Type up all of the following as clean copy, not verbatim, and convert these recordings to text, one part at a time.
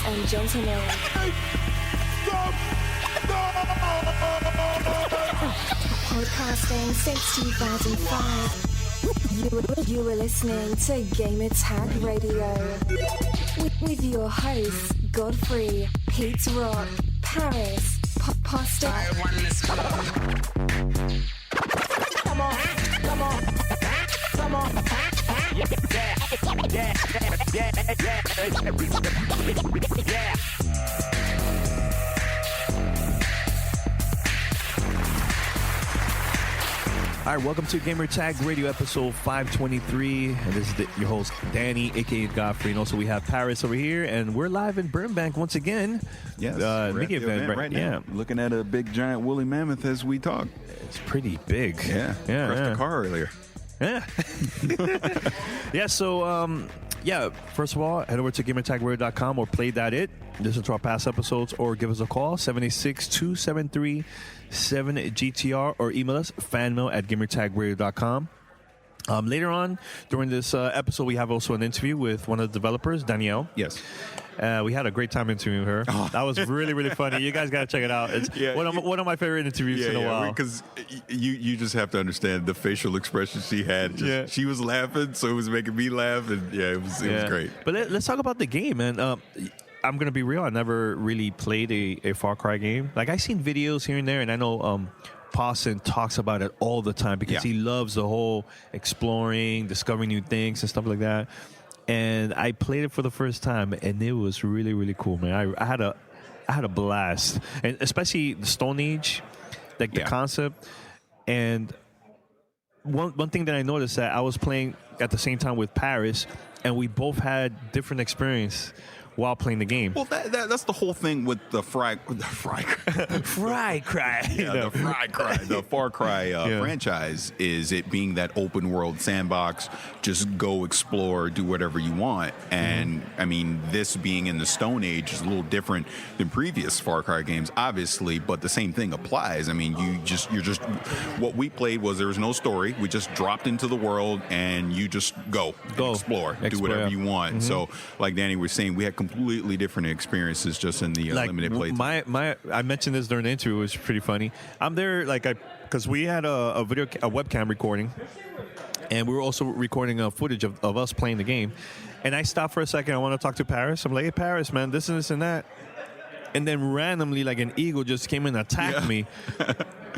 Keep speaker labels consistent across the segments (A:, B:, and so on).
A: Ladies and gentlemen. Podcasting since 2005. You were listening to Gamertag Radio with your hosts Godfrey, Pete Rock, Paris, Pasta. Come on. Yeah.
B: All right, welcome to Gamertag Radio episode 523, and this is your host Danny, aka Godfrey, and also we have Paris over here, and we're live in Burbank once again.
C: Yes,
B: media event right now.
C: Yeah, looking at a big giant woolly mammoth as we talk.
B: It's pretty big.
C: Yeah, crushed a car earlier.
B: Yeah. So first of all, head over to gamertagradio.com or play that listen to our past episodes, or give us a call 786-273-7GTR, or email us fanmail@gamertagradio.com. Later on during this episode, we have also an interview with one of the developers, Danielle.
C: Yes.
B: We had a great time interviewing her. Oh. That was really, really funny. You guys got to check it out. It's one of my favorite interviews in a while.
C: Because you just have to understand the facial expression she had. She was laughing, so it was making me laugh. And it was great.
B: But let's talk about the game, man. I'm going to be real. I never really played a Far Cry game. Like, I've seen videos here and there, and I know Pawson talks about it all the time because he loves the whole exploring, discovering new things and stuff like that. And I played it for the first time, and it was really, really cool, man. I had a blast, and especially the Stone Age, like the concept. And one thing that I noticed, that I was playing at the same time with Paris, and we both had different experience while playing the game.
C: Well, that's the whole thing with the Fry Cry.
B: Yeah,
C: the Fry Cry, the Far Cry franchise, is it being that open world sandbox, just go explore, do whatever you want. And I mean, this being in the Stone Age is a little different than previous Far Cry games, obviously, but the same thing applies. I mean, you're just what we played was there was no story. We just dropped into the world and you just go explore, do whatever you want. So, like Danny was saying, we had completely different experiences just in the limited playtime.
B: I mentioned this during the interview. It was pretty funny. I'm there because we had a webcam recording, and we were also recording footage of us playing the game. And I stopped for a second. I want to talk to Paris. I'm like, hey, Paris, man, this and this and that. And then randomly, like an eagle just came and attacked me.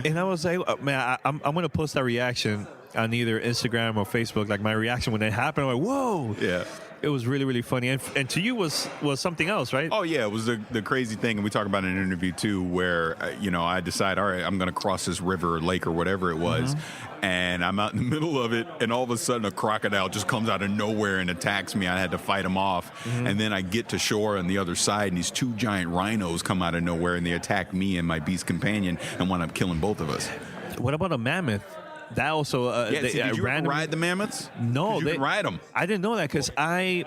B: And I was like, man, I'm going to post that reaction on either Instagram or Facebook. Like, my reaction when it happened, I'm like, whoa.
C: Yeah.
B: It was really, really funny. And to you was something else, right?
C: Oh, yeah. It was the crazy thing. And we talk about it in an interview, too, where, I decide, all right, I'm going to cross this river or lake or whatever it was. And I'm out in the middle of it. And all of a sudden, a crocodile just comes out of nowhere and attacks me. I had to fight him off. And then I get to shore on the other side, and these two giant rhinos come out of nowhere, and they attack me and my beast companion and wind up killing both of us.
B: What about a mammoth? That also...
C: did you ever ride the mammoths?
B: No.
C: You can ride them.
B: I didn't know that because I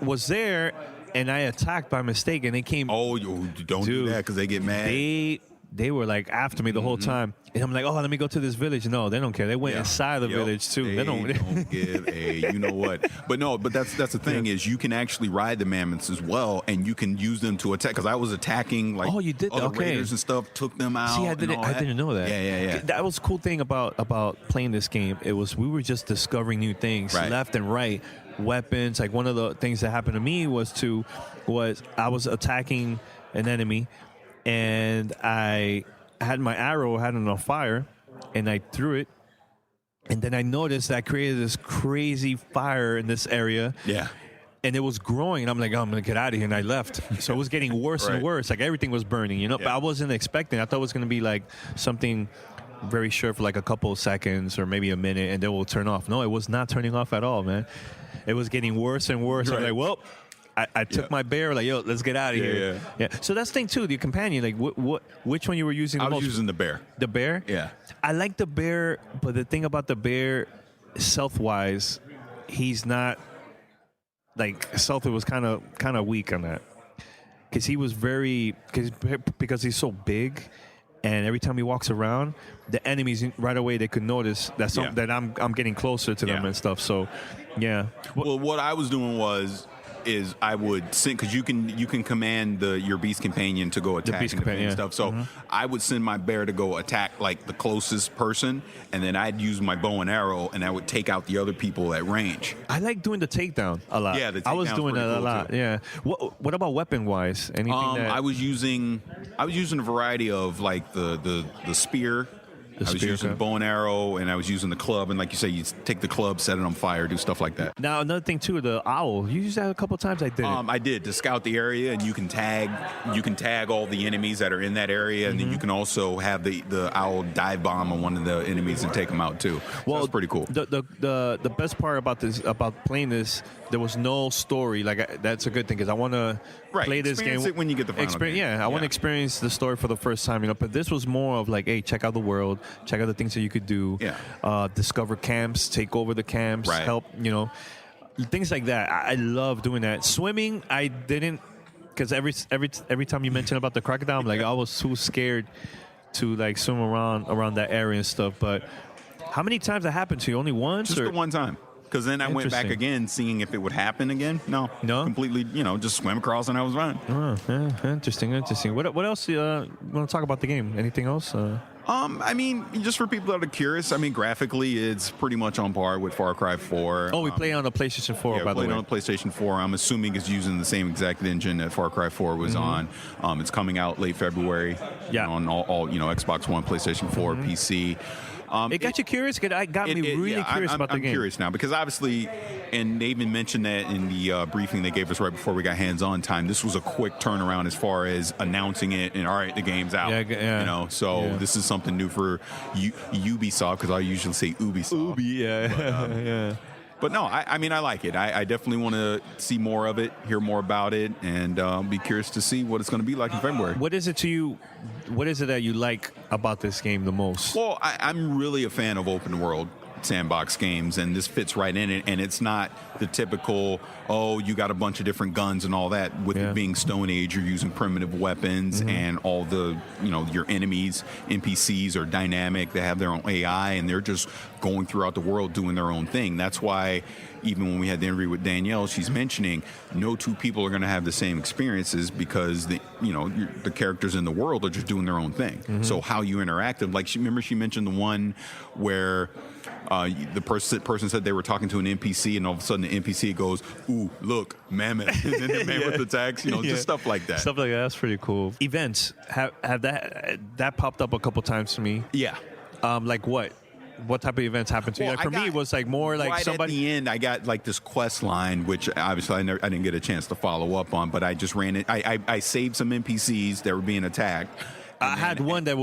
B: was there and I attacked by mistake, and they came...
C: Oh, don't do that because they get mad.
B: They were like after me the whole time. And I'm like, oh, let me go to this village. No, they don't care. They went inside the village too.
C: They don't give a what. But that's the thing is you can actually ride the mammoths as well, and you can use them to attack. Because I was attacking
B: you did
C: other raiders and stuff, took them out.
B: See, I didn't know that.
C: Yeah.
B: That was a cool thing about playing this game. It was we were just discovering new things left and right. Weapons. Like, one of the things that happened to me was I was attacking an enemy, and I had my arrow had it on fire, and I threw it, and then I noticed that I created this crazy fire in this area.
C: Yeah.
B: And it was growing, and I'm like, I'm going to get out of here, and I left. So it was getting worse and worse. Like, everything was burning, But I wasn't expecting. I thought it was going to be like something very short for like a couple of seconds or maybe a minute, and then we'll turn off. No, it was not turning off at all, man. It was getting worse and worse. I'm like, well... I took my bear, like, yo, let's get out of here. Yeah. So that's the thing too. The companion, like, which one you were using?
C: I was using the bear.
B: The bear?
C: Yeah.
B: I like the bear, but the thing about the bear, stealth-wise, he's not like stealth. Was kind of weak on that because he was because he's so big. And every time he walks around, the enemies right away they could notice that I'm getting closer to them and stuff. So, yeah.
C: Well, what I was doing was is I would send, because you can command your beast companion to go attack and stuff. So I would send my bear to go attack like the closest person, and then I'd use my bow and arrow, and I would take out the other people at range.
B: I like doing the takedown a lot.
C: Yeah,
B: I was doing that a lot.
C: Too.
B: Yeah. What about weapon wise? Anything that
C: I was using a variety of like the spear. I was using the bow and arrow, and I was using the club. And like you say, you take the club, set it on fire, do stuff like that.
B: Now, another thing, too, the owl. You used that a couple times. I did.
C: I did, to scout the area, and you can tag all the enemies that are in that area, and then you can also have the owl dive bomb on one of the enemies and take them out, too. So that's pretty cool.
B: The best part about playing this, there was no story. Like, that's a good thing, because I want to play this game.
C: It when you get the final game.
B: Yeah, I want to experience the story for the first time, But this was more of like, hey, check out the world. Check out the things that you could do.
C: Yeah.
B: Discover camps, take over the camps, help, things like that. I love doing that. Swimming, I didn't, because every time you mention about the crocodile, I'm like, I was too scared to like swim around that area and stuff. But how many times that happened to you? Only once?
C: Just the one time. Because then I went back again, seeing if it would happen again. No, completely. Just swim across and I was fine.
B: Oh, yeah, interesting. What else you want to talk about the game? Anything else?
C: I mean, just for people that are curious, I mean, graphically, it's pretty much on par with Far Cry 4.
B: Oh, we play on the PlayStation 4, by the way.
C: Yeah, on the PlayStation 4. I'm assuming it's using the same exact engine that Far Cry 4 was on. It's coming out late February.
B: Yeah.
C: On all Xbox One, PlayStation 4, PC.
B: It got you curious? It got me really curious about the game.
C: I'm curious now because obviously, and they even mentioned that in the briefing they gave us right before we got hands-on time. This was a quick turnaround as far as announcing it and all right, the game's out. So this is something new for Ubisoft, because I usually say Ubisoft.
B: Yeah.
C: But no, I mean, I like it. I definitely want to see more of it, hear more about it, and be curious to see what it's going to be like in February.
B: What is it to you? What is it that you like about this game the most?
C: Well, I'm really a fan of open world sandbox games, and this fits right in it. And it's not the typical, you got a bunch of different guns and all that. With it being Stone Age, you're using primitive weapons, and all the, your enemies, NPCs are dynamic. They have their own AI, and they're just going throughout the world doing their own thing. That's why even when we had the interview with Danielle, she's mentioning no two people are going to have the same experiences, because the characters in the world are just doing their own thing. So how you interact, like she mentioned the one where the person said they were talking to an NPC, and all of a sudden the NPC goes, "Ooh, look, mammoth," and then the mammoth attacks. Just stuff like that.
B: Stuff like that. That's pretty cool. Events have that popped up a couple times to me.
C: Yeah.
B: Like what? What type of events happened to you? Like for me, it was like more like
C: right
B: somebody.
C: At the end, I got like this quest line, which obviously I didn't get a chance to follow up on, but I just ran it. I saved some NPCs that were being attacked.
B: I had one that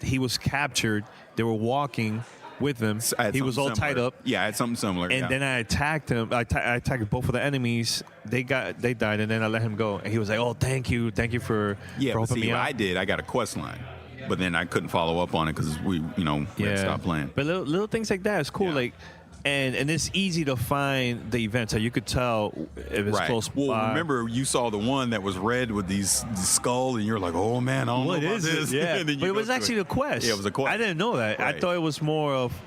B: he was captured. They were walking with him. He was all tied up.
C: Yeah, I had something similar.
B: And then I attacked him. I attacked both of the enemies. They died, and then I let him go. And he was like, "Oh, thank you for helping me out."
C: I did. I got a quest line, but then I couldn't follow up on it because we had stopped playing.
B: But little things like that is cool. Like, and it's easy to find the events. So you could tell if it's close by.
C: Well, remember you saw the one that was red with these skull, and you're like, "Oh man, I don't know about this."
B: Yeah, but it was actually a quest.
C: Yeah, it was a quest.
B: I didn't know that. Right. I thought it was more of,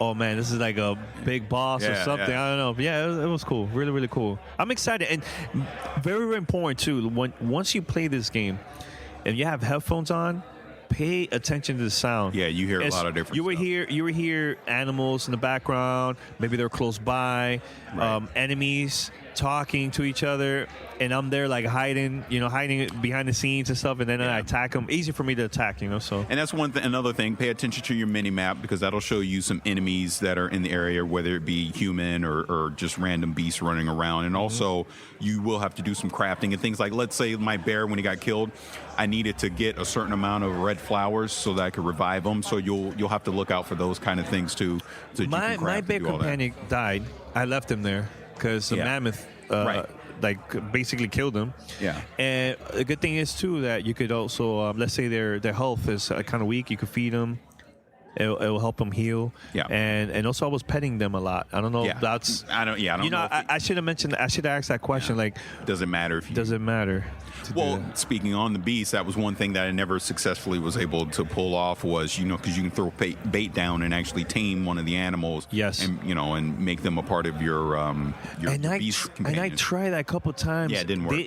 B: oh man, this is like a big boss or something. I don't know. But yeah, it was cool. Really, really cool. I'm excited, and very, very important too. Once you play this game, and you have headphones on, pay attention to the sound.
C: Yeah, you hear a lot of different stuff.
B: You would hear animals in the background. Maybe they're close by. Enemies talking to each other, and I'm there like hiding behind the scenes and stuff, and then I attack them. Easy for me to attack, so.
C: And that's another thing. Pay attention to your mini map, because that'll show you some enemies that are in the area, whether it be human or just random beasts running around. And also, you will have to do some crafting and things like, let's say my bear, when he got killed, I needed to get a certain amount of red flowers so that I could revive them. So you'll have to look out for those kind of things too. So
B: my bear companion died. I left him there because the mammoth like basically killed him.
C: Yeah.
B: And the good thing is too that you could also let's say their health is kind of weak. You could feed them. It'll help them heal.
C: Yeah.
B: And also I was petting them a lot. I don't know.
C: Yeah.
B: That's
C: I don't know.
B: I should have mentioned. I should have asked that question. Like,
C: does it matter if you
B: does it matter?
C: Well, speaking on the beast, that was one thing that I never successfully was able to pull off was, because you can throw bait down and actually tame one of the animals.
B: Yes.
C: And, and make them a part of your beast companion.
B: And I tried that a couple times.
C: Yeah, it didn't work.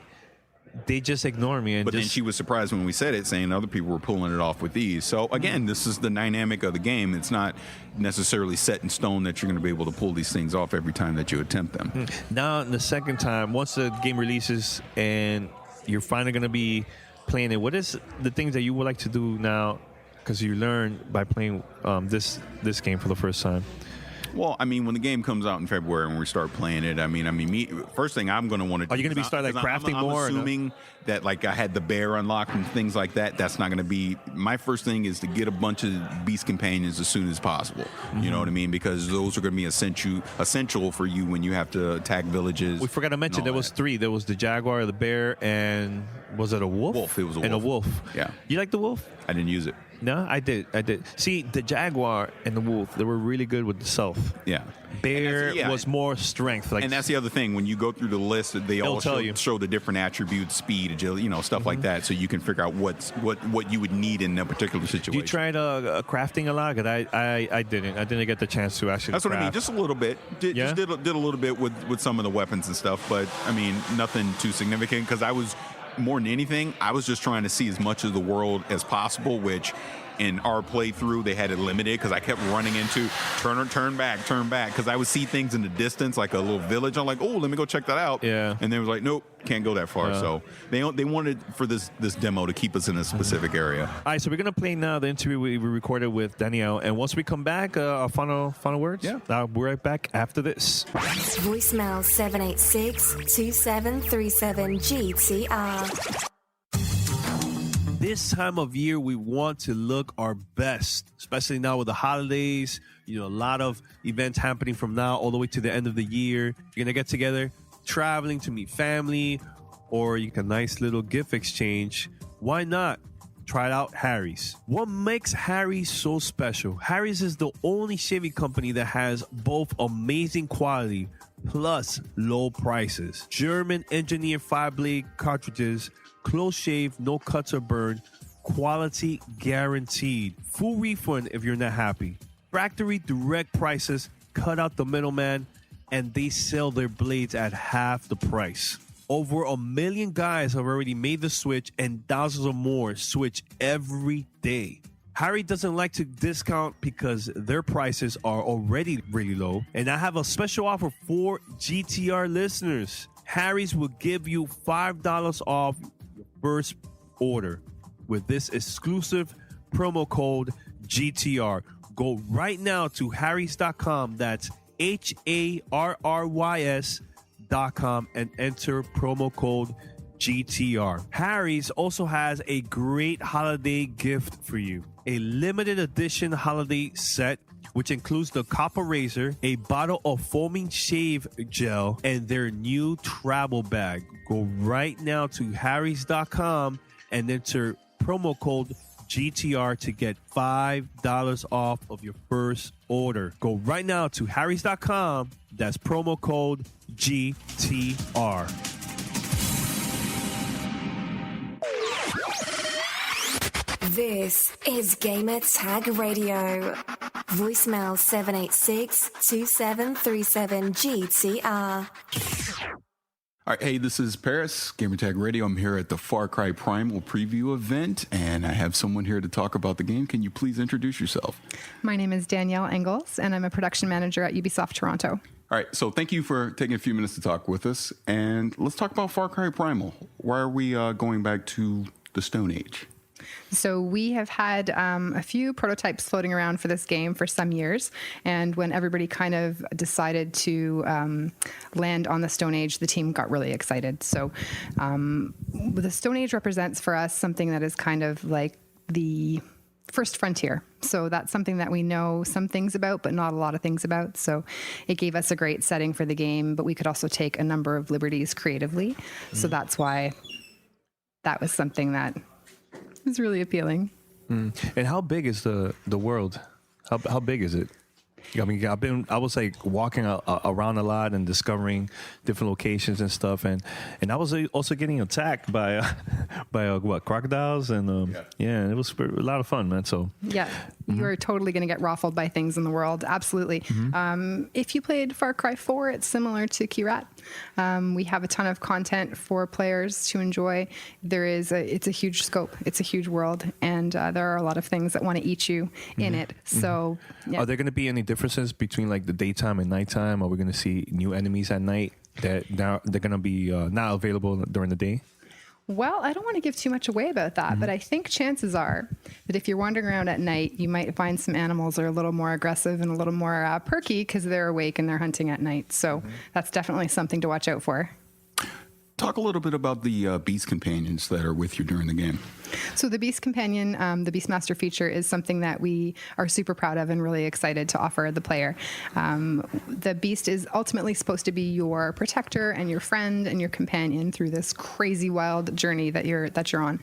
B: They just ignore me.
C: But then she was surprised when we said it, saying other people were pulling it off with these. So, again, this is the dynamic of the game. It's not necessarily set in stone that you're going to be able to pull these things off every time that you attempt them.
B: Now, the second time, once the game releases and you're finally going to be playing it, what is the things that you would like to do now? Because you learned by playing this game for the first time.
C: Well, I mean, when the game comes out in February and we start playing it, first thing I'm going to want to do.
B: Are you going to be starting crafting more?
C: I'm assuming that like I had the bear unlocked and things like that. That's not going to be my first thing. Is to get a bunch of beast companions as soon as possible. Mm-hmm. You know what I mean? Because those are going to be essential for you when you have to attack villages.
B: We forgot to mention there was 3. There was the jaguar, the bear, and was it a wolf?
C: Wolf. It was a wolf.
B: And a wolf.
C: Yeah.
B: You like the wolf?
C: I didn't use it.
B: No, I did. See, the jaguar and the wolf, they were really good with the stealth.
C: Yeah.
B: Bear was more strength.
C: And that's the other thing. When you go through the list, they all show the different attributes, speed, agility, stuff like that, so you can figure out what you would need in a particular situation.
B: You tried crafting a lot? Because I didn't. I didn't get the chance to actually.
C: That's what I mean. Just a little bit. Just did a little bit with some of the weapons and stuff, but I mean nothing too significant because I was. More than anything, I was just trying to see as much of the world as possible, which in our playthrough, they had it limited because I kept running into turn back, because I would see things in the distance, like a little village. I'm like, oh, let me go check that out.
B: Yeah.
C: And they was like, nope, can't go that far. So they wanted for this demo to keep us in a specific area.
B: All right, so we're going to play now the interview we recorded with Danielle. And once we come back, our final words. Yeah. We'll be right back after this.
A: Voicemail 786-2737-GTR.
B: This time of year, we want to look our best, especially now with the holidays. A lot of events happening from now all the way to the end of the year. You're going to get together, traveling to meet family, or you can a nice little gift exchange. Why not? Try out Harry's. What makes Harry's so special? Harry's is the only shaving company that has both amazing quality plus low prices. German engineered 5-blade cartridges, close shave, no cuts or burn, quality guaranteed. Full refund if you're not happy. Factory direct prices, cut out the middleman, and they sell their blades at half the price. Over 1 million guys have already made the switch, and thousands of more switch every day. Harry doesn't like to discount because their prices are already really low. And I have a special offer for GTR listeners. Harry's will give you $5 off your first order with this exclusive promo code GTR. Go right now to harrys.com. That's HARRYS.com and enter promo code GTR. Harry's also has a great holiday gift for you. A limited edition holiday set which includes the copper razor, a bottle of foaming shave gel, and their new travel bag. Go right now to harrys.com and enter promo code GTR to get $5 off of your first order. Go right now to harrys.com. That's promo code GTR.
A: This is Gamertag Radio. Voicemail 786-2737-GTR.
C: All right, hey, this is Paris, Gamertag Radio. I'm here at the Far Cry Primal preview event, and I have someone here to talk about the game. Can you please introduce yourself?
D: My name is Danielle Engels, and I'm a production manager at Ubisoft Toronto.
C: All right, so thank you for taking a few minutes to talk with us, and let's talk about Far Cry Primal. Why are we going back to the Stone Age?
D: So we have had a few prototypes floating around for this game for some years. And when everybody kind of decided to land on the Stone Age, the team got really excited. So the Stone Age represents for us something that is kind of like the first frontier. So that's something that we know some things about, but not a lot of things about. So it gave us a great setting for the game, but we could also take a number of liberties creatively. So that's why that was something that... It's really appealing.
B: And how big is the world? How big is it? I mean, I was like walking around a lot and discovering different locations and stuff, and I was also getting attacked by crocodiles, and and it was a lot of fun, man. So
D: yeah, you are totally going to get raffled by things in the world, absolutely. If you played Far Cry 4, it's similar to Kirat. We have a ton of content for players to enjoy. It's a huge scope, it's a huge world, and there are a lot of things that want to eat you in it. So, yeah.
B: Are there going to be any differences between like the daytime and nighttime? Are we going to see new enemies at night that now they're going to be not available during the day?
D: Well, I don't want to give too much away about that, but I think chances are that if you're wandering around at night, you might find some animals that are a little more aggressive and a little more perky because they're awake and they're hunting at night. So that's definitely something to watch out for.
C: Talk a little bit about the Beast Companions that are with you during the game.
D: So the Beast Companion, the Beastmaster feature, is something that we are super proud of and really excited to offer the player. The Beast is ultimately supposed to be your protector and your friend and your companion through this crazy wild journey that you're on.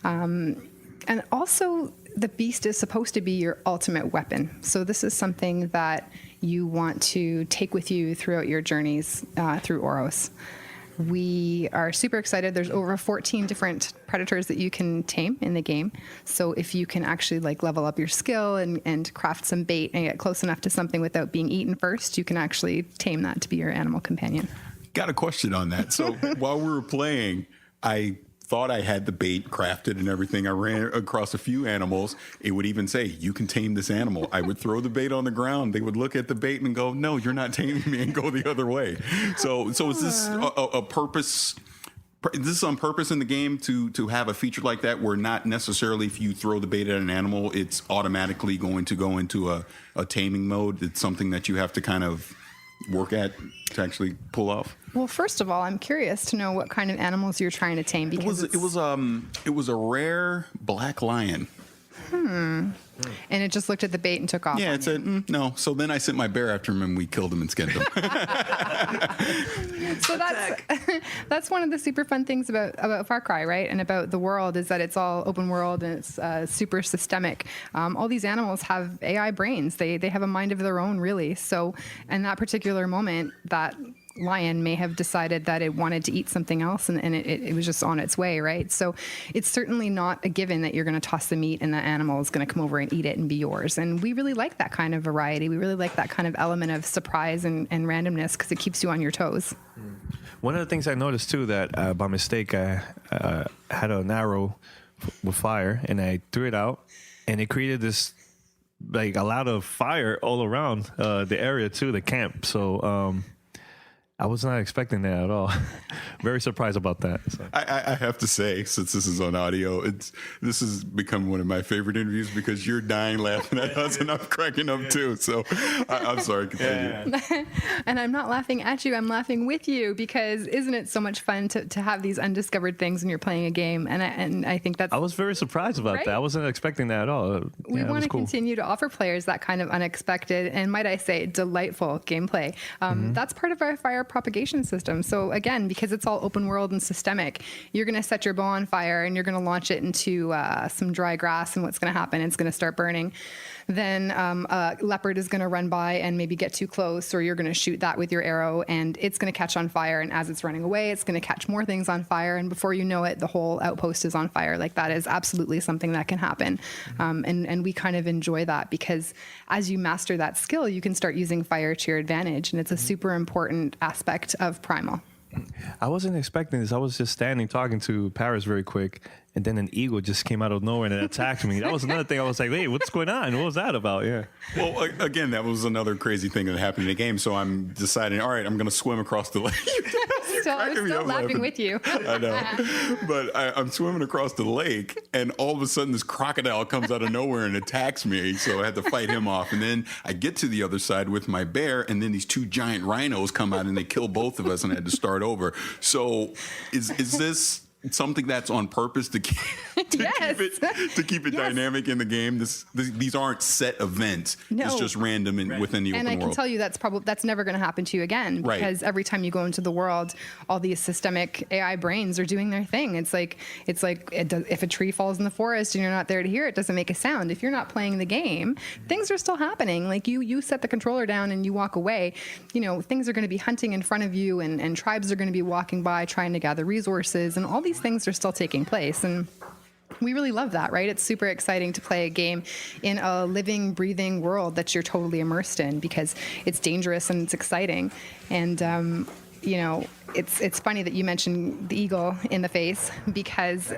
D: And also, the Beast is supposed to be your ultimate weapon. So this is something that you want to take with you throughout your journeys through Oros. We are super excited. There's over 14 different predators that you can tame in the game. So if you can actually like level up your skill and craft some bait and get close enough to something without being eaten first, you can actually tame that to be your animal companion.
C: Got a question on that. So while we were playing, I thought I had the bait crafted and everything. I ran across a few animals. It would even say, you can tame this animal. I would throw the bait on the ground. They would look at the bait and go, no, you're not taming me, and go the other way. So is this a purpose? Is this on purpose in the game to have a feature like that where not necessarily if you throw the bait at an animal, it's automatically going to go into a taming mode? It's something that you have to kind of work at to actually pull off?
D: Well, first of all, I'm curious to know what kind of animals you're trying to tame, because
C: it was a rare black lion.
D: And it just looked at the bait and took off.
C: Yeah, it said no. So then I sent my bear after him and we killed him and skinned him.
D: So that's one of the super fun things about Far Cry, right? And about the world is that it's all open world and it's super systemic. All these animals have AI brains. They have a mind of their own, really. So in that particular moment, that lion may have decided that it wanted to eat something else, and it was just on its way, right? So it's certainly not a given that you're going to toss the meat and the animal is going to come over and eat it and be yours. And we really like that kind of variety. We really like that kind of element of surprise and randomness because it keeps you on your toes.
B: One of the things I noticed too, that by mistake I had an arrow with fire and I threw it out, and it created this like a lot of fire all around the area too, the camp. So I was not expecting that at all. Very surprised about that. So.
C: I have to say, since this is on audio, this has become one of my favorite interviews because you're dying laughing at us and I'm cracking up too. So I'm sorry. Continue.
D: Yeah. And I'm not laughing at you. I'm laughing with you because isn't it so much fun to have these undiscovered things when you're playing a game? And I think that's...
B: I was very surprised about that. I wasn't expecting that at all.
D: We want to continue to offer players that kind of unexpected and, might I say, delightful gameplay. That's part of our fire propagation system. So again, because it's all open world and systemic, you're going to set your bow on fire and you're going to launch it into some dry grass, and what's going to happen? It's going to start burning. Then a leopard is going to run by and maybe get too close, or you're going to shoot that with your arrow and it's going to catch on fire. And as it's running away, it's going to catch more things on fire. And before you know it, the whole outpost is on fire. Like, that is absolutely something that can happen. And we kind of enjoy that because as you master that skill, you can start using fire to your advantage. And it's a super important aspect of Primal.
B: I wasn't expecting this. I was just standing talking to Paris very quick, and then an eagle just came out of nowhere and it attacked me. That was another thing. I was like, wait, what's going on? What was that about? Yeah.
C: Well, again, that was another crazy thing that happened in the game. So I'm deciding, all right, I'm going to swim across the lake.
D: I'm still laughing with you.
C: I know. But I'm swimming across the lake, and all of a sudden this crocodile comes out of nowhere and attacks me. So I had to fight him off. And then I get to the other side with my bear, and then these two giant rhinos come out and they kill both of us, and I had to start over. So is this something that's on purpose to keep, keep it dynamic in the game. These aren't set events. No. It's just random within the open world.
D: And I can tell you that's never going to happen to you again, because every time you go into the world, all these systemic AI brains are doing their thing. It's like if a tree falls in the forest and you're not there to hear it, doesn't make a sound. If you're not playing the game, things are still happening. Like you set the controller down and you walk away, things are going to be hunting in front of you, and tribes are going to be walking by trying to gather resources, and all these things are still taking place. And we really love that, right? It's super exciting to play a game in a living, breathing world that you're totally immersed in, because it's dangerous and it's exciting. And it's funny that you mentioned the eagle in the face, because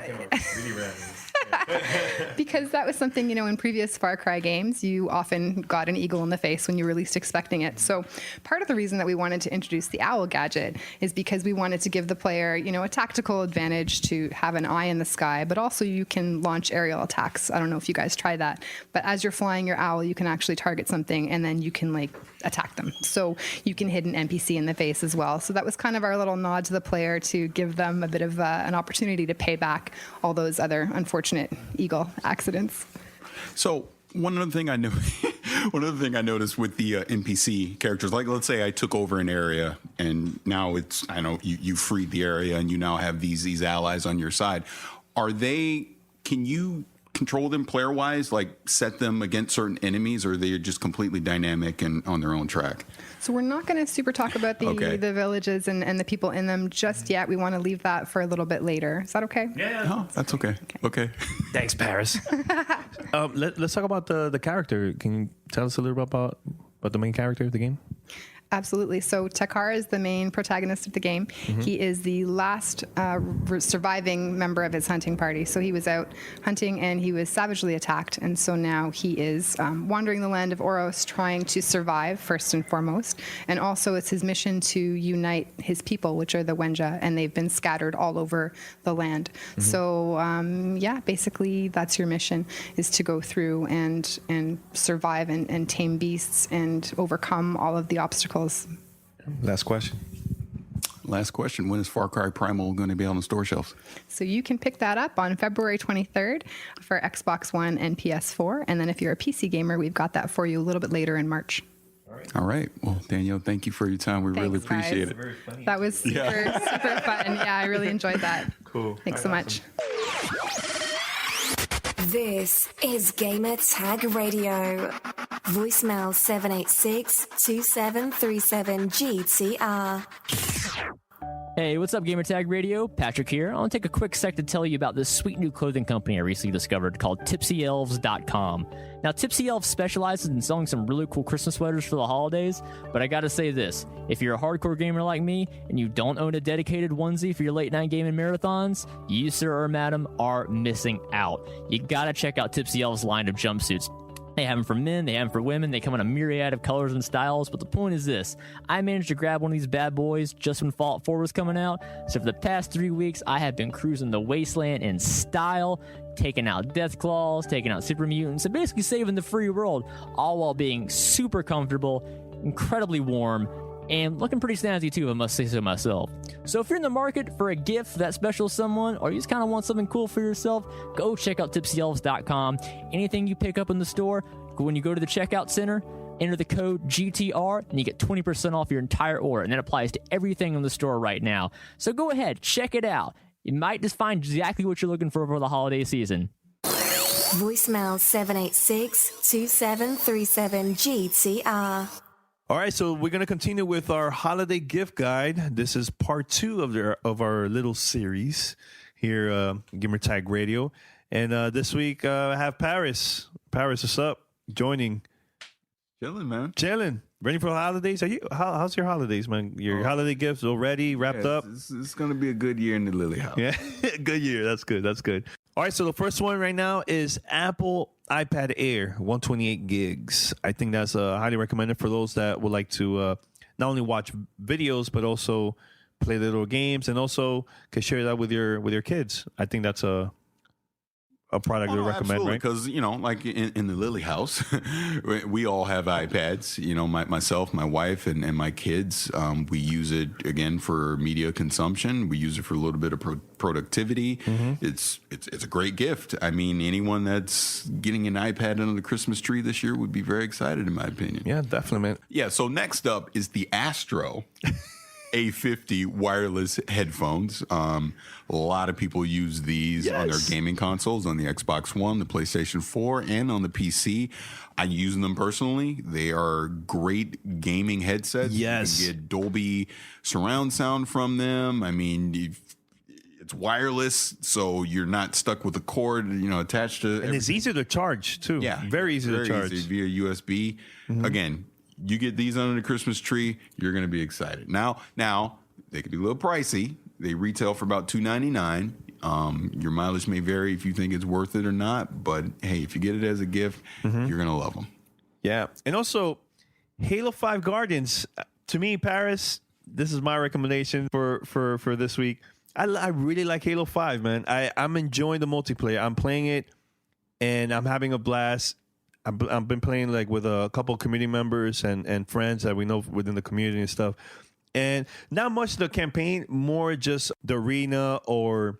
D: because that was something, in previous Far Cry games, you often got an eagle in the face when you were least expecting it. So part of the reason that we wanted to introduce the owl gadget is because we wanted to give the player, a tactical advantage to have an eye in the sky, but also you can launch aerial attacks. I don't know if you guys try that, but as you're flying your owl, you can actually target something and then you can attack them. So you can hit an NPC in the face as well. So that was kind of our little nod to the player to give them a bit of an opportunity to pay back all those other unfortunate eagle accidents. So
C: one other thing I noticed with the NPC characters, like let's say I took over an area and now you freed the area and you now have these allies on your side. Can you control them player wise, like set them against certain enemies, or they're just completely dynamic and on their own track?
D: So we're not going to super talk about the villages and the people in them just yet. We want to leave that for a little bit later. Is that okay?
B: Yeah.
C: Oh, that's okay. Okay.
B: Thanks, Paris. Let's talk about the character. Can you tell us a little bit about the main character of the game?
D: Absolutely. So Takar is the main protagonist of the game. Mm-hmm. He is the last surviving member of his hunting party. So he was out hunting and he was savagely attacked. And so now he is wandering the land of Oros, trying to survive first and foremost. And also it's his mission to unite his people, which are the Wenja, and they've been scattered all over the land. Mm-hmm. So basically that's your mission, is to go through and survive and tame beasts and overcome all of the obstacles.
B: Last question.
C: When is Far Cry Primal going to be on the store shelves?
D: So you can pick that up on February 23rd for Xbox One and PS4. And then if you're a PC gamer, we've got that for you a little bit later in March.
C: All right. Well, Danielle, thank you for your time. We really appreciate it.
D: That was super fun. Yeah, I really enjoyed that.
B: Cool.
D: Thanks so much.
A: This is Gamertag Radio. Voicemail 786-2737-GTR.
E: Hey, what's up, Gamertag Radio? Patrick here. I want to take a quick sec to tell you about this sweet new clothing company I recently discovered called TipsyElves.com. Now, Tipsy Elves specializes in selling some really cool Christmas sweaters for the holidays, but I gotta say this. If you're a hardcore gamer like me and you don't own a dedicated onesie for your late-night gaming marathons, you, sir or madam, are missing out. You gotta check out Tipsy Elves' line of jumpsuits. They have them for men, they have them for women, they come in a myriad of colors and styles, but the point is this. I managed to grab one of these bad boys just when Fallout 4 was coming out, so for the past 3 weeks, I have been cruising the wasteland in style, taking out Deathclaws, taking out Super Mutants, and basically saving the free world, all while being super comfortable, incredibly warm, and looking pretty snazzy too, if I must say so myself. So if you're in the market for a gift for that special someone, or you just kind of want something cool for yourself, go check out TipsyElves.com. Anything you pick up in the store, when you go to the checkout center, enter the code GTR, and you get 20% off your entire order, and that applies to everything in the store right now. So go ahead, check it out. You might just find exactly what you're looking for the holiday season.
A: Voicemail 786-2737-GTR.
B: All right, so we're going to continue with our holiday gift guide. This is part 2 of our little series here, Gamertag Radio. And this week, I have Paris. Paris, what's up? Joining.
C: Chilling, man.
B: Chilling. Ready for the holidays? How's your holidays, man? Your holiday gifts already wrapped up?
F: It's going to be a good year in the Lily House.
B: Yeah, good year. That's good. All right, so the first one right now is Apple iPad Air, 128 gigs. I think that's highly recommended for those that would like to not only watch videos, but also play little games, and also can share that with your kids. I think that's a a product to recommend, right?
C: Because, like in the Lily house, we all have iPads. Myself, my wife, and my kids. We use it, again, for media consumption. We use it for a little bit of productivity. Mm-hmm. It's a great gift. I mean, anyone that's getting an iPad under the Christmas tree this year would be very excited, in my opinion.
B: Yeah, definitely, man.
C: Yeah, so next up is the Astro A50 wireless headphones. A lot of people use these on their gaming consoles, on the Xbox One, the PlayStation 4, and on the PC. I use them personally. They are great gaming headsets.
B: Yes.
C: You can get Dolby surround sound from them. I mean, it's wireless, so you're not stuck with a cord, attached to.
B: And it's easy to charge too.
C: Yeah,
B: very easy to charge
C: via USB. Mm-hmm. Again, you get these under the Christmas tree, you're going to be excited. Now they can be a little pricey. They retail for about $299. Your mileage may vary if you think it's worth it or not, but hey, if you get it as a gift, you're going to love them.
B: Yeah, and also Halo 5 Guardians. To me, Paris, this is my recommendation for this week. I really like Halo 5, man. I'm enjoying the multiplayer. I'm playing it, and I'm having a blast. I've been playing like with a couple of community members and friends that we know within the community and stuff. And not much the campaign, more just the arena or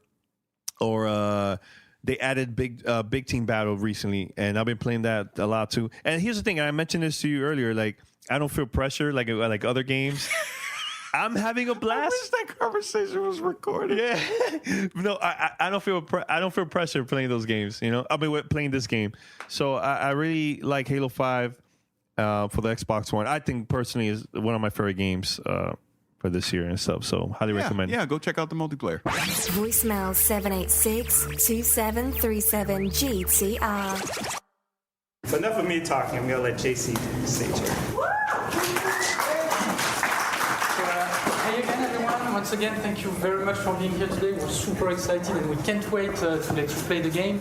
B: they added big team battle recently, and I've been playing that a lot too. And here's the thing, I mentioned this to you earlier, like I don't feel pressure like other games. I'm having a blast.
C: I wish that conversation was recorded.
B: Yeah, no, I don't feel pressure playing those games. I've been playing this game, so I really like Halo 5 for the Xbox One. I think personally is one of my favorite games for this year and stuff. So highly recommend.
C: Yeah, go check out the multiplayer.
A: Voicemail 786-2737 GTR.
G: But enough of me talking. I'm gonna let JC take the stage here.
H: Hey again, everyone. Once again, thank you very much for being here today. We're super excited and we can't wait to let you play the game.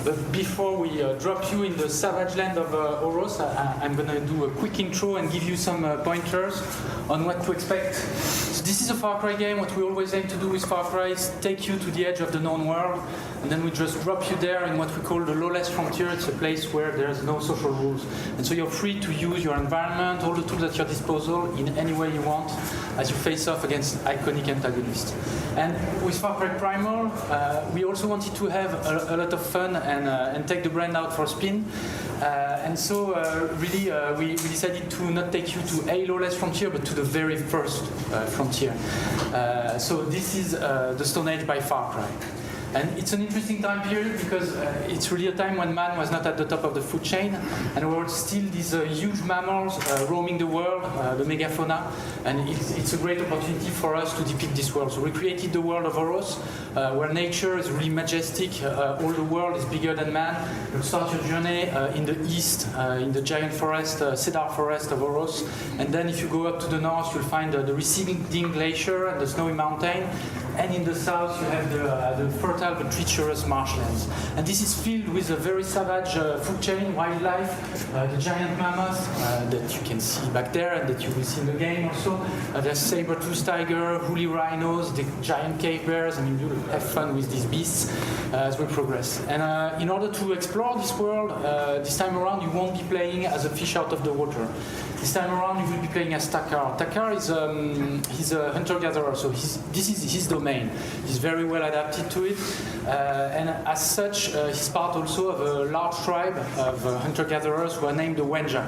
H: But before we drop you in the savage land of Oros, I'm going to do a quick intro and give you some pointers on what to expect. So this is a Far Cry game. What we always aim to do with Far Cry is take you to the edge of the known world, and then we just drop you there in what we call the lawless frontier. It's a place where there's no social rules. And so you're free to use your environment, all the tools at your disposal in any way you want as you face off against iconic antagonists. And with Far Cry Primal, we also wanted to have a lot of fun and take the brand out for a spin. And so really we decided to not take you to a lawless frontier, but to the very first frontier. So this is the Stone Age by Far Cry. And it's an interesting time period because it's really a time when man was not at the top of the food chain, and there were still these huge mammals roaming the world, the megafauna, and it's a great opportunity for us to depict this world. So we created the world of Oros, where nature is really majestic, all the world is bigger than man. You'll start your journey in the east, in the giant forest, cedar forest of Oros, and then if you go up to the north, you'll find the receding glacier and the snowy mountain, and in the south you have the fertile but treacherous marshlands. And this is filled with a very savage food chain, wildlife, the giant mammoth that you can see back there and that you will see in the game also. There's saber-toothed tiger, woolly rhinos, the giant cave bears. I mean, you'll have fun with these beasts as we progress. And in order to explore this world, this time around you won't be playing as a fish out of the water. This time around you will be playing as Takar. Takar is he's a hunter-gatherer, so this is his domain. He's very well adapted to it, and as such, he's part also of a large tribe of hunter-gatherers who are named the Wenja.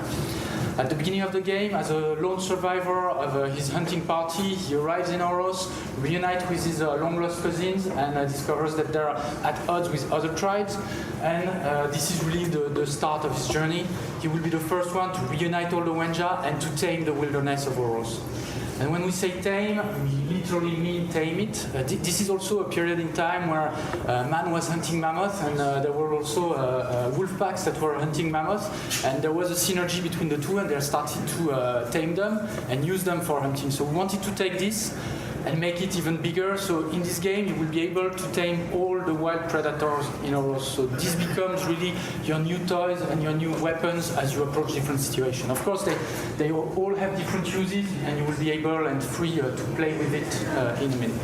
H: At the beginning of the game, as a lone survivor of his hunting party, he arrives in Oros, reunites with his long-lost cousins, and discovers that they're at odds with other tribes. And this is really the start of his journey. He will be the first one to reunite all the Wenja and to tame the wilderness of Oros. And when we say tame, we literally mean tame it. This is also a period in time where man was hunting mammoth, and there were also wolf packs that were hunting mammoth, and there was a synergy between the two, and they started to tame them and use them for hunting. So we wanted to take this, and make it even bigger. So in this game, you will be able to tame all the wild predators in a row. So this becomes really your new toys and your new weapons as you approach different situations. Of course, they all have different uses, and you will be able and free to play with it in a minute.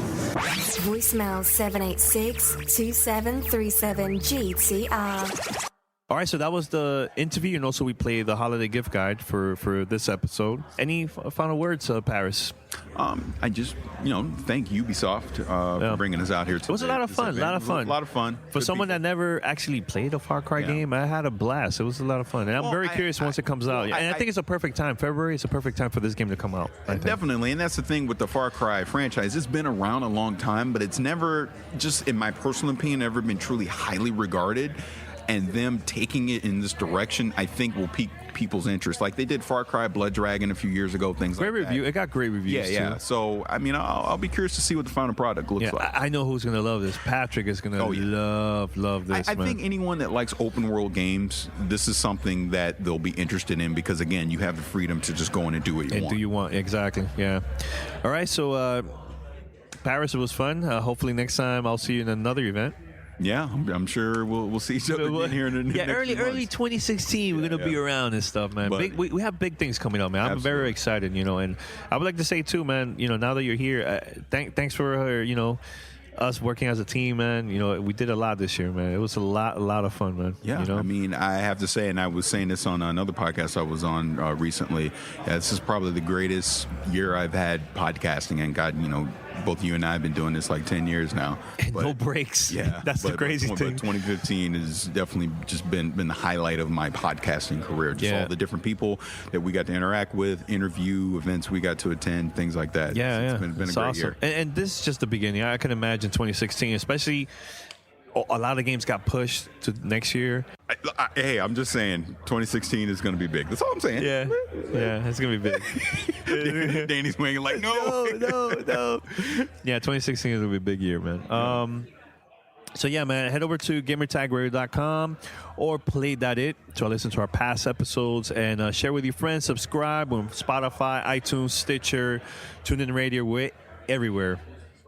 A: Voicemail 786-2737-GTR.
B: All right, so that was the interview, and also we played the holiday gift guide for this episode. Any final words, Paris?
C: I just, thank Ubisoft for bringing us out here today.
B: It was a lot of fun. A lot of fun. For someone that never actually played a Far Cry game, I had a blast. It was a lot of fun. And I'm very curious once it comes out. And I think it's a perfect time. February is a perfect time for this game to come out.
C: Definitely. And that's the thing with the Far Cry franchise. It's been around a long time, but it's never, just in my personal opinion, ever been truly highly regarded. And them taking it in this direction, I think, will pique people's interest. Like they did Far Cry Blood Dragon a few years ago, things like that.
B: Great review. It got great reviews,
C: too. So, I mean, I'll be curious to see what the final product looks like.
B: I know who's going to love this. Patrick is going to love this,
C: I think anyone that likes open world games, this is something that they'll be interested in because, again, you have the freedom to just go in and do what you want.
B: Do you want. Exactly, yeah. All right, so Paris, it was fun. Hopefully next time I'll see you in another event.
C: Yeah, I'm sure we'll see each other again here in the next
B: early 2016. We're gonna be around and stuff, man. We have big things coming up, man. I'm very excited, and I would like to say too, man. Now that you're here, thanks for us working as a team, man. We did a lot this year, man. It was a lot of fun, man.
C: Yeah, I mean, I have to say, and I was saying this on another podcast I was on recently. This is probably the greatest year I've had podcasting, and God, both you and I have been doing this like 10 years now.
B: But, no breaks.
C: Yeah.
B: That's the crazy thing.
C: But 2015 has definitely just been the highlight of my podcasting career. Just all the different people that we got to interact with, interview, events we got to attend, things like that. It's been a great year.
B: And this is just the beginning. I can imagine 2016, especially a lot of games got pushed to next year.
C: Hey, I'm just saying 2016 is going to be big. That's all I'm saying.
B: Yeah, it's going to be big.
C: Danny's winging like, no.
B: Yeah, 2016 is going to be a big year, man. So, yeah, man, head over to gamertagradio.com or play.it to listen to our past episodes and share with your friends. Subscribe on Spotify, iTunes, Stitcher, TuneIn Radio. We're everywhere.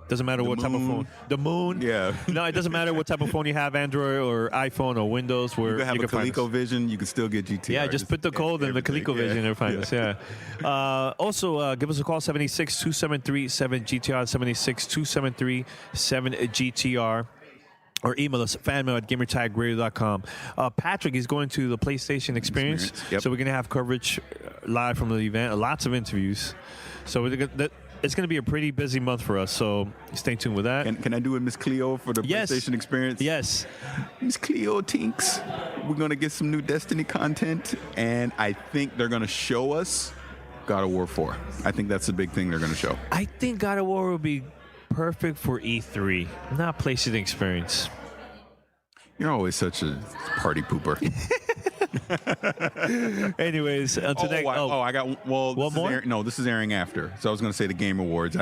B: Doesn't matter what type of phone. The moon.
C: Yeah.
B: No, it doesn't matter what type of phone you have, Android or iPhone or Windows.
C: You can have a ColecoVision. You can still get GTR.
B: Yeah, just put the code in the ColecoVision and find us. Yeah. Also, give us a call, 786-273-7GTR, 786-273-7GTR. Or email us, fanmail@gamertagradio.com. Patrick is going to the PlayStation Experience.
C: Yep.
B: So we're going to have coverage live from the event, lots of interviews. So it's going to be a pretty busy month for us, so stay tuned with that.
C: Can I do it, Miss Cleo, for the PlayStation Experience?
B: Yes.
C: Miss Cleo Tinks, we're going to get some new Destiny content, and I think they're going to show us God of War 4. I think that's the big thing they're going to show.
B: I think God of War will be perfect for E3, not PlayStation Experience.
C: You're always such a party pooper.
B: Anyways, until next.
C: I got one
B: more.
C: This is airing after. So I was going to say the Game Awards.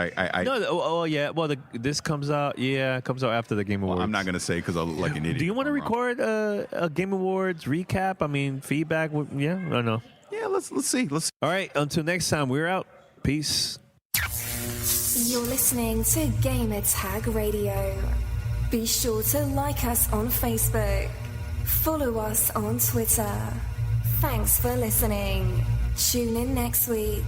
B: This comes out. Yeah, it comes out after the Game Awards.
C: I'm not going to say because I look like an idiot.
B: Do you want to record a Game Awards recap? I mean, feedback. Yeah, I don't know.
C: Yeah, let's see.
B: All right. Until next time, we're out. Peace.
A: You're listening to Gamertag Radio. Be sure to like us on Facebook. Follow us on Twitter. Thanks for listening. Tune in next week.